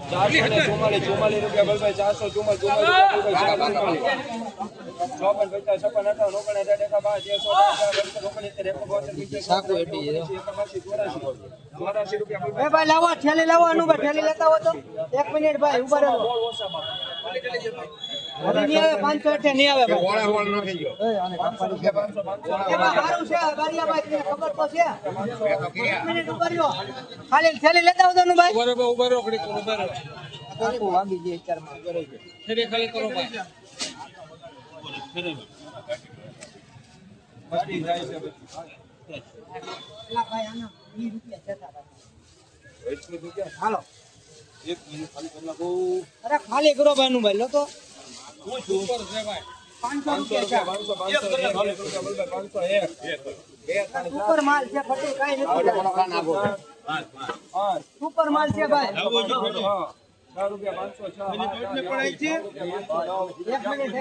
44 રૂપિયા બલભાઈ 444 54 50 56 58 59 એ ભાઈ લાવો ઠેલી લાવો અનુભાઈ ઠેલી લેતા હો તો 1 મિનિટ ભાઈ ઉભા રહો હવે નહીં આવે 508 નહીં આવે ભાઈ હોળ નો થઈ ગયો આને કંપની છે 500 એમાં સારું છે બારિયા ભાઈ તમને ખબર તો છે 1 મિનિટ ઉભા રહ્યો ખાલી ઠેલી લેતા હો તો અનુભાઈ ઉભા રહો ઘડી ઉભા રહો આખું વાગી જાય ચારમાં ફેરે ખાલી કરો ભાઈ મસ્તી જાય છે એલા ભાઈ આના 20 રૂપિયા જતા હતા હાલો 1 મિનિટ ખાલી કરી નાખો અરે ખાલી કરો ભાઈ અનુભાઈ લો તો હું સુપર છે ભાઈ 500 રૂપિયા 500 સુપર માલ છે ખટી કાઈ નથી સુપર માલ છે ભાઈ 4 રૂપિયા 1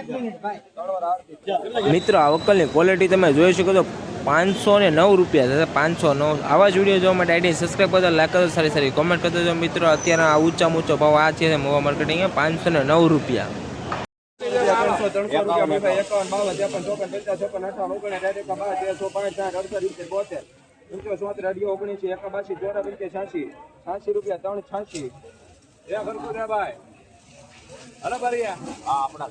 મિનિટ ભાઈ મિત્રો આ વકલની ક્વોલિટી તમે જોઈ શકો તો 509 રૂપિયા છે 509 આવા જ વિડીયો જોવા માટે આઈડી સબસ્ક્રાઈબ કરજો લાઈક કરજો સારી સારી કોમેન્ટ કરજો જો મિત્રો અત્યારે આ ઊંચો ભાવ આ છે મોવા માર્કેટિંગ 509 રૂપિયા 300 રૂપિયા ભાઈ 51 52 53 54 85 ભાઈ હલો ભરિયા હા આપણા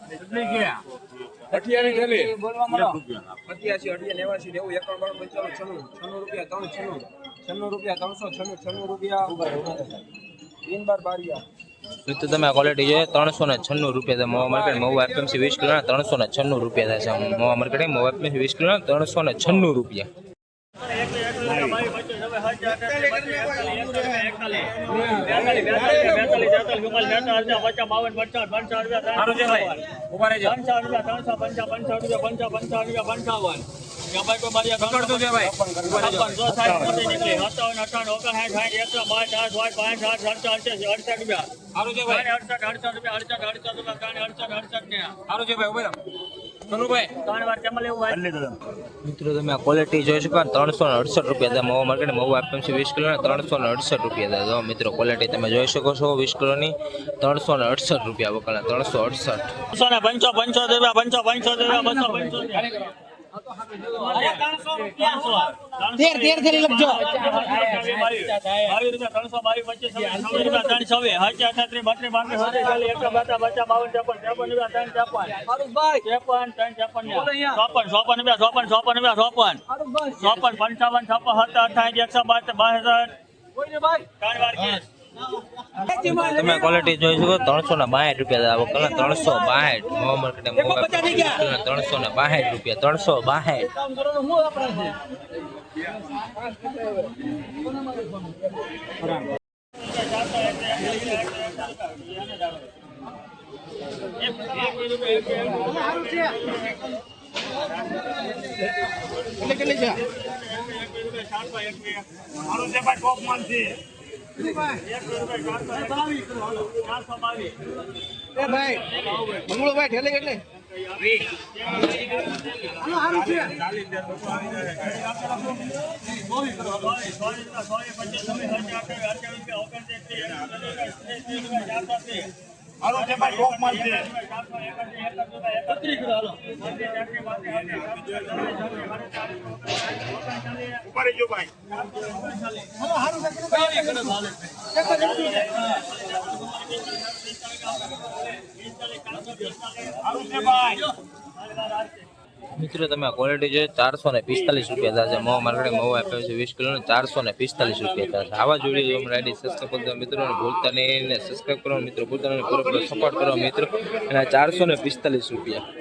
કેટલી ગયા 88 થેલી બોલવા મળો 88 88 90 91 95 રૂપિયા 396 રૂપિયા 396 બાર બારિયા મિત્રો તમે આ ક્વોલિટી જોઈએ 396 રૂપિયા મોવા માર્કેટ મોવા એફએમસી 20 કિલો 396 રૂપિયા થાય છે મોવા માર્કેટ મોવા એફએમસી 20 કિલો 396 રૂપિયા મિત્રો તમે આ ક્વોલિટી જોઈ શકો 368 રૂપિયા મોવા માર્કેટ મોવા એફએમસી 20 કિલો 368 રૂપિયા જો મિત્રો ક્વોલિટી તમે જોઈ શકો છો 20 કિલોની 368 રૂપિયા વકલના 368 ધેર ધેર લખજો તમે ક્વોલિટી જોઈ શકો 362 રૂપિયા વકલના 362 મોવા માર્કેટ મોવા 362 રૂપિયા 362 ભાઈ મંગળો ભાઈ ઠેલે કેટલે હાલો છે ભાઈ ટોપ માલ છે ઉપર જો ભાઈ મિત્રો તમે આ ક્વોલિટી જોઈએ 445 રૂપિયા થશે મોવા માર્કેટ મોવા એફએમસી 20 કિલો 445 રૂપિયા થશે આવા જ વિડીયો જોવા માટે આઈડી સબસ્ક્રાઈબ કરજો મિત્રોને ભૂલતા નહીં ને સબસ્ક્રાઈબ કરો મિત્રો ભૂલતા નહીં પૂરો સપોર્ટ કરો મિત્રો અને 445 રૂપિયા